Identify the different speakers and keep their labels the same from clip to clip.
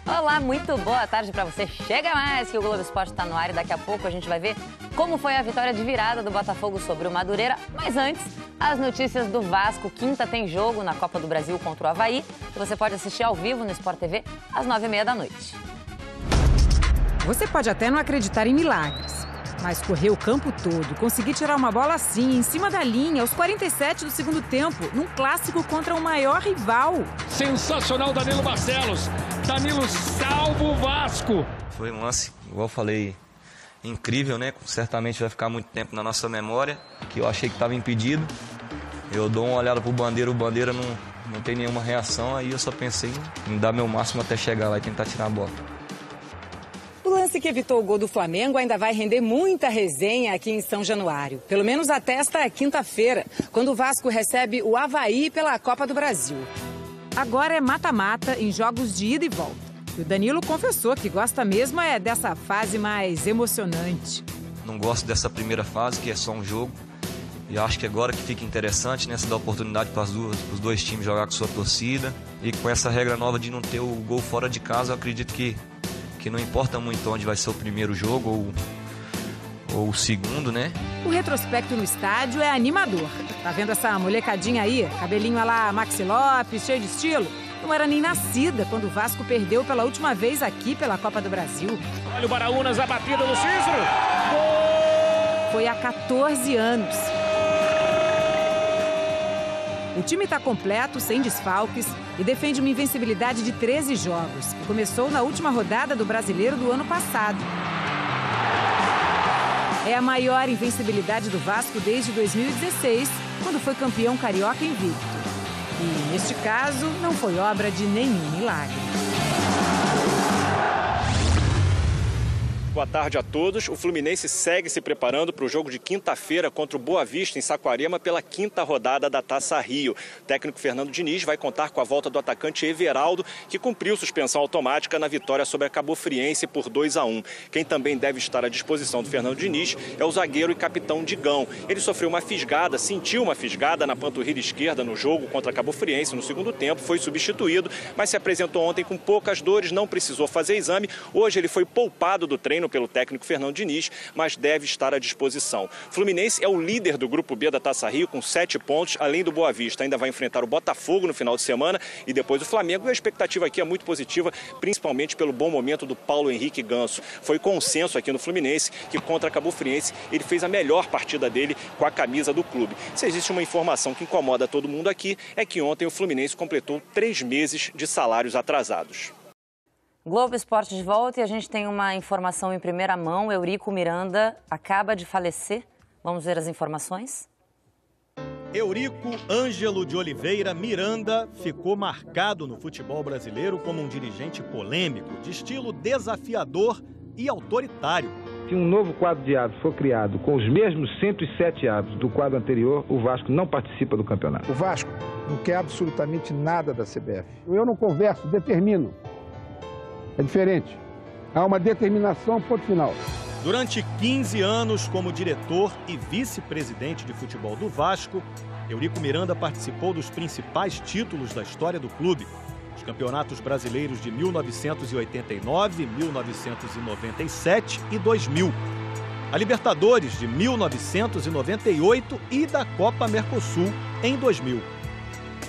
Speaker 1: Olá, muito boa tarde para você. Chega mais que o Globo Esporte está no ar e daqui a pouco a gente vai ver como foi a vitória de virada do Botafogo sobre o Madureira. Mas antes, as notícias do Vasco. Quinta tem jogo na Copa do Brasil contra o Avaí, que você pode assistir ao vivo no Sport TV às 9h30 da noite.
Speaker 2: Você pode até não acreditar em milagres, mas correr o campo todo, conseguir tirar uma bola assim, em cima da linha, aos 47 do segundo tempo, num clássico contra o maior rival.
Speaker 3: Sensacional, Danilo Barcelos. Danilo salva o Vasco.
Speaker 4: Foi um lance, igual eu falei, incrível, né? Certamente vai ficar muito tempo na nossa memória, que eu achei que estava impedido. Eu dou uma olhada pro Bandeira, o Bandeira não tem nenhuma reação, aí eu só pensei em dar meu máximo até chegar lá e tentar tirar a bola.
Speaker 2: O lance que evitou o gol do Flamengo ainda vai render muita resenha aqui em São Januário. Pelo menos até esta quinta-feira, quando o Vasco recebe o Avaí pela Copa do Brasil. Agora é mata-mata em jogos de ida e volta. E o Danilo confessou que gosta mesmo dessa fase mais emocionante.
Speaker 4: Não gosto dessa primeira fase, que é só um jogo. E acho que agora que fica interessante, né? Se dá oportunidade para os dois times jogar com sua torcida. E com essa regra nova de não ter o gol fora de casa, eu acredito que não importa muito onde vai ser o primeiro jogo ou o segundo, né?
Speaker 2: O retrospecto no estádio é animador. Tá vendo essa molecadinha aí? Cabelinho a lá Maxi Lopes, cheio de estilo? Não era nem nascida quando o Vasco perdeu pela última vez aqui pela Copa do Brasil.
Speaker 3: Olha o Baraunas, a batida do Cícero.
Speaker 2: Gol! Foi há 14 anos. O time está completo, sem desfalques, e defende uma invencibilidade de 13 jogos, que começou na última rodada do Brasileiro do ano passado. É a maior invencibilidade do Vasco desde 2016, quando foi campeão carioca invicto. E, neste caso, não foi obra de nenhum milagre.
Speaker 5: Boa tarde a todos. O Fluminense segue se preparando para o jogo de quinta-feira contra o Boa Vista, em Saquarema, pela quinta rodada da Taça Rio. O técnico Fernando Diniz vai contar com a volta do atacante Everaldo, que cumpriu suspensão automática na vitória sobre a Cabofriense por 2-1. Quem também deve estar à disposição do Fernando Diniz é o zagueiro e capitão Digão. Ele sofreu uma fisgada, sentiu uma fisgada na panturrilha esquerda no jogo contra a Cabofriense no segundo tempo, foi substituído, mas se apresentou ontem com poucas dores, não precisou fazer exame. Hoje ele foi poupado do treino pelo técnico Fernando Diniz, mas deve estar à disposição. Fluminense é o líder do Grupo B da Taça Rio, com 7 pontos, além do Boa Vista. Ainda vai enfrentar o Botafogo no final de semana e depois o Flamengo. E a expectativa aqui é muito positiva, principalmente pelo bom momento do Paulo Henrique Ganso. Foi consenso aqui no Fluminense que contra a Cabofriense ele fez a melhor partida dele com a camisa do clube. Se existe uma informação que incomoda todo mundo aqui, é que ontem o Fluminense completou 3 meses de salários atrasados.
Speaker 1: Globo Esporte de volta e a gente tem uma informação em primeira mão. Eurico Miranda acaba de falecer. Vamos ver as informações?
Speaker 6: Eurico Ângelo de Oliveira Miranda ficou marcado no futebol brasileiro como um dirigente polêmico, de estilo desafiador e autoritário.
Speaker 7: Se um novo quadro de árbitros for criado com os mesmos 107 árbitros do quadro anterior, o Vasco não participa do campeonato.
Speaker 8: O Vasco não quer absolutamente nada da CBF. Eu não converso, determino. É diferente. Há uma determinação, ponto final.
Speaker 6: Durante 15 anos como diretor e vice-presidente de futebol do Vasco, Eurico Miranda participou dos principais títulos da história do clube. Os campeonatos brasileiros de 1989, 1997 e 2000. A Libertadores de 1998 e da Copa Mercosul em 2000.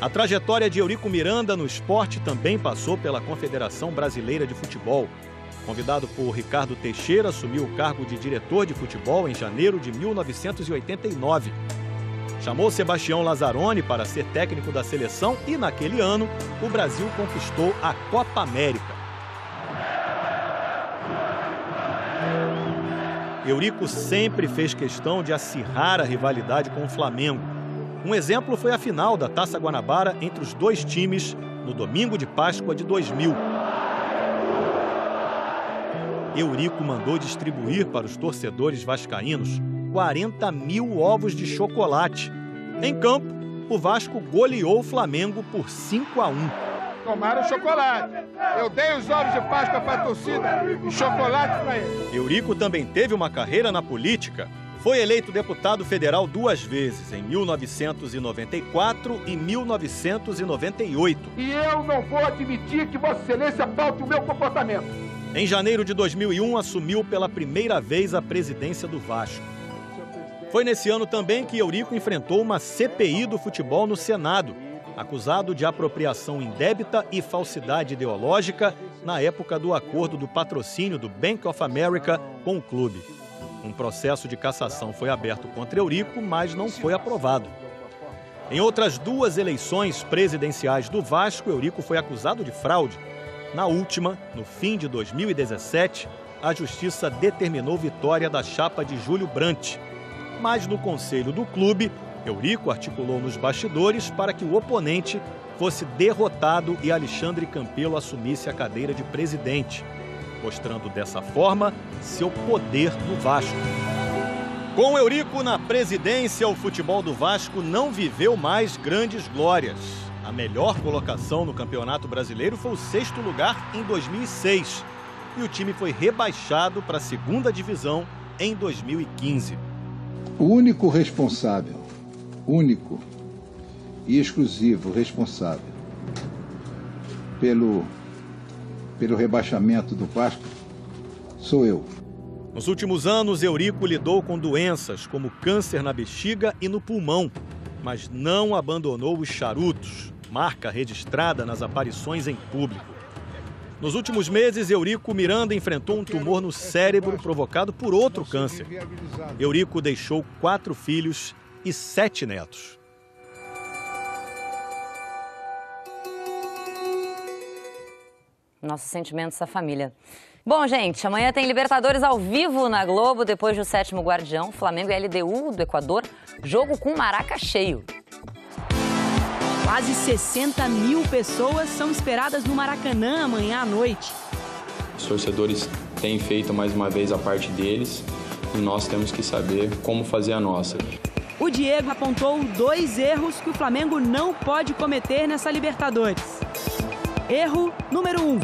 Speaker 6: A trajetória de Eurico Miranda no esporte também passou pela Confederação Brasileira de Futebol. Convidado por Ricardo Teixeira, assumiu o cargo de diretor de futebol em janeiro de 1989. Chamou Sebastião Lazzaroni para ser técnico da seleção e, naquele ano, o Brasil conquistou a Copa América. Eurico sempre fez questão de acirrar a rivalidade com o Flamengo. Um exemplo foi a final da Taça Guanabara entre os dois times no domingo de Páscoa de 2000. Eurico mandou distribuir para os torcedores vascaínos 40 mil ovos de chocolate. Em campo, o Vasco goleou o Flamengo por 5-1.
Speaker 8: Tomaram chocolate. Eu dei os ovos de Páscoa para a torcida e chocolate para eles.
Speaker 6: Eurico também teve uma carreira na política. Foi eleito deputado federal 2 vezes, em 1994 e 1998.
Speaker 8: E eu não vou admitir que Vossa Excelência paute o meu comportamento.
Speaker 6: Em janeiro de 2001, assumiu pela primeira vez a presidência do Vasco. Foi nesse ano também que Eurico enfrentou uma CPI do futebol no Senado, acusado de apropriação indébita e falsidade ideológica na época do acordo do patrocínio do Bank of America com o clube. Um processo de cassação foi aberto contra Eurico, mas não foi aprovado. Em outras 2 eleições presidenciais do Vasco, Eurico foi acusado de fraude. Na última, no fim de 2017, a Justiça determinou vitória da chapa de Júlio Brandt. Mas no conselho do clube, Eurico articulou nos bastidores para que o oponente fosse derrotado e Alexandre Campelo assumisse a cadeira de presidente, mostrando dessa forma seu poder no Vasco. Com Eurico na presidência, o futebol do Vasco não viveu mais grandes glórias. A melhor colocação no Campeonato Brasileiro foi o 6º lugar em 2006 e o time foi rebaixado para a 2ª divisão em 2015.
Speaker 9: O único responsável, único e exclusivo responsável pelo rebaixamento do Vasco sou eu.
Speaker 6: Nos últimos anos, Eurico lidou com doenças como câncer na bexiga e no pulmão, mas não abandonou os charutos, marca registrada nas aparições em público. Nos últimos meses, Eurico Miranda enfrentou um tumor no cérebro provocado por outro câncer. Eurico deixou 4 filhos e 7 netos.
Speaker 1: Nossos sentimentos à família. Bom, gente, amanhã tem Libertadores ao vivo na Globo, depois do 7º Guardião, Flamengo e LDU do Equador, jogo com Maraca cheio.
Speaker 10: Quase 60 mil pessoas são esperadas no Maracanã amanhã à noite.
Speaker 11: Os torcedores têm feito mais uma vez a parte deles e nós temos que saber como fazer a nossa.
Speaker 10: O Diego apontou 2 erros que o Flamengo não pode cometer nessa Libertadores. Erro número 1.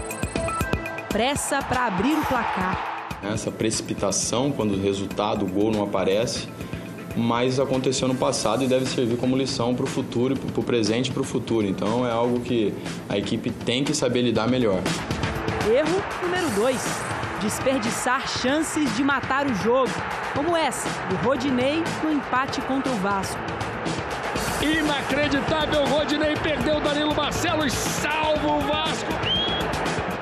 Speaker 10: Pressa para abrir o placar.
Speaker 11: Essa precipitação quando o resultado, o gol não aparece, mas aconteceu no passado e deve servir como lição para o futuro, para o presente e para o futuro. Então é algo que a equipe tem que saber lidar melhor.
Speaker 10: Erro número 2. Desperdiçar chances de matar o jogo, como essa do Rodinei no empate contra o Vasco.
Speaker 3: Inacreditável, Rodinei perdeu o Danilo Barcelos, salva o Vasco.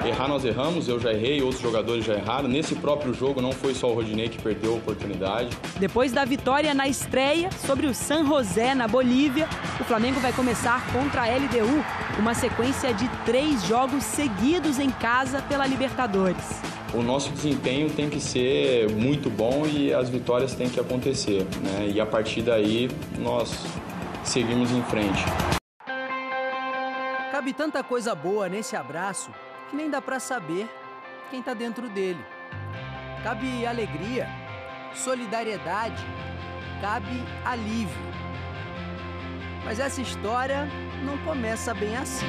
Speaker 11: Errar nós erramos, eu já errei, outros jogadores já erraram. Nesse próprio jogo não foi só o Rodinei que perdeu a oportunidade.
Speaker 10: Depois da vitória na estreia sobre o San José na Bolívia, o Flamengo vai começar contra a LDU, uma sequência de 3 jogos seguidos em casa pela Libertadores.
Speaker 11: O nosso desempenho tem que ser muito bom e as vitórias têm que acontecer, né? E a partir daí nós seguimos em frente.
Speaker 10: Cabe tanta coisa boa nesse abraço que nem dá pra saber quem tá dentro dele. Cabe alegria, solidariedade, cabe alívio. Mas essa história não começa bem assim.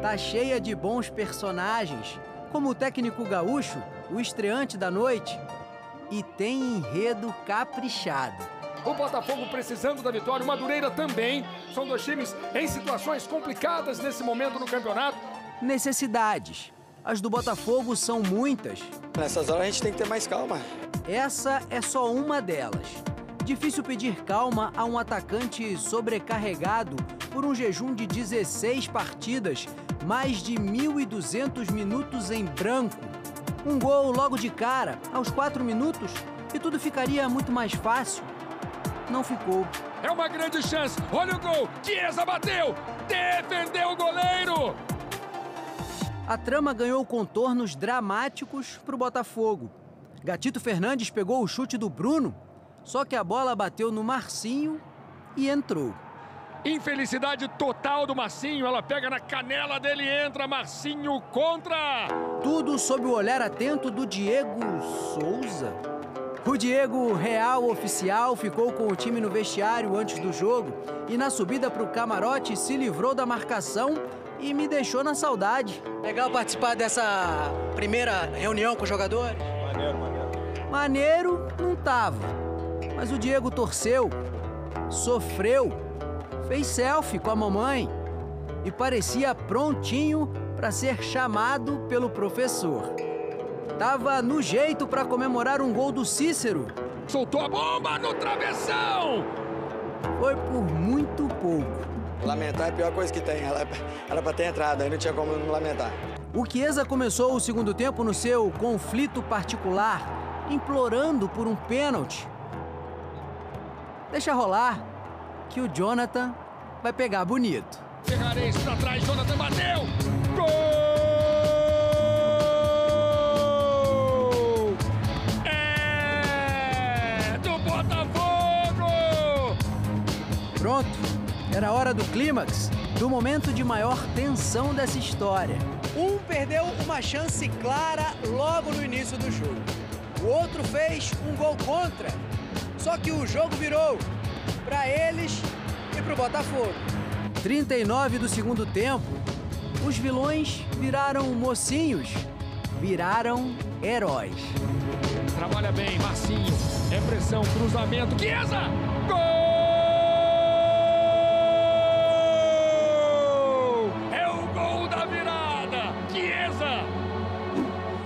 Speaker 10: Tá cheia de bons personagens, como o técnico gaúcho, o estreante da noite, e tem enredo caprichado.
Speaker 3: O Botafogo precisando da vitória, o Madureira também. São 2 times em situações complicadas nesse momento no campeonato.
Speaker 10: Necessidades. As do Botafogo são muitas.
Speaker 12: Nessas horas a gente tem que ter mais calma.
Speaker 10: Essa é só uma delas. Difícil pedir calma a um atacante sobrecarregado por um jejum de 16 partidas, mais de 1.200 minutos em branco. Um gol logo de cara, aos 4 minutos, e tudo ficaria muito mais fácil. Não ficou.
Speaker 3: É uma grande chance. Olha o gol. Chiesa bateu. Defendeu o goleiro.
Speaker 10: A trama ganhou contornos dramáticos para o Botafogo. Gatito Fernandes pegou o chute do Bruno, só que a bola bateu no Marcinho e entrou.
Speaker 3: Infelicidade total do Marcinho. Ela pega na canela dele e entra. Marcinho contra.
Speaker 10: Tudo sob o olhar atento do Diego Souza. O Diego Real Oficial ficou com o time no vestiário antes do jogo e na subida para o camarote se livrou da marcação e me deixou na saudade. Legal participar dessa primeira reunião com os jogadores?
Speaker 12: Maneiro.
Speaker 10: Maneiro não tava, mas o Diego torceu, sofreu, fez selfie com a mamãe e parecia prontinho para ser chamado pelo professor. Tava no jeito para comemorar um gol do Cícero.
Speaker 3: Soltou a bomba no travessão!
Speaker 10: Foi por muito pouco.
Speaker 12: Lamentar é a pior coisa que tem. Era para ter entrado, aí não tinha como não lamentar.
Speaker 10: O Chiesa começou o segundo tempo no seu conflito particular, implorando por um pênalti. Deixa rolar, que o Jonathan vai pegar bonito.
Speaker 3: Ferrarese pra trás, Jonathan bateu! Gol! É do Botafogo!
Speaker 10: Pronto, era a hora do clímax, do momento de maior tensão dessa história. Um perdeu uma chance clara logo no início do jogo. O outro fez um gol contra. Só que o jogo virou para eles e para o Botafogo. 39 do segundo tempo, os vilões viraram mocinhos, viraram heróis.
Speaker 3: Trabalha bem, Marcinho. É pressão, cruzamento, Chiesa! Gol! É o gol da virada! Chiesa!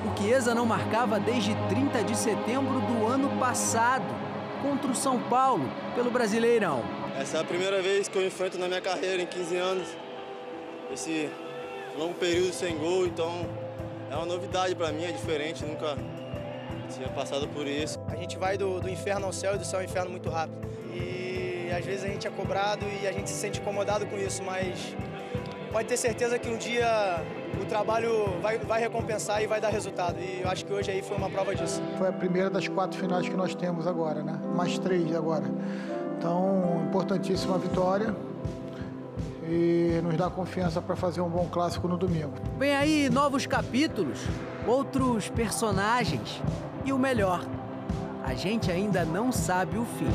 Speaker 10: O Chiesa não marcava desde 30 de setembro do ano passado, contra o São Paulo, pelo Brasileirão.
Speaker 12: Essa é a primeira vez que eu enfrento na minha carreira, em 15 anos, esse longo período sem gol, então é uma novidade para mim, é diferente, nunca tinha passado por isso.
Speaker 13: A gente vai do inferno ao céu e do céu ao inferno muito rápido. E às vezes a gente é cobrado e a gente se sente incomodado com isso, mas pode ter certeza que um dia o trabalho vai recompensar e vai dar resultado. E eu acho que hoje aí foi uma prova disso.
Speaker 14: Foi a primeira das 4 finais que nós temos agora, né? Mais 3 agora. Então, importantíssima vitória e nos dá confiança para fazer um bom clássico no domingo.
Speaker 10: Vem aí novos capítulos, outros personagens e o melhor, a gente ainda não sabe o fim.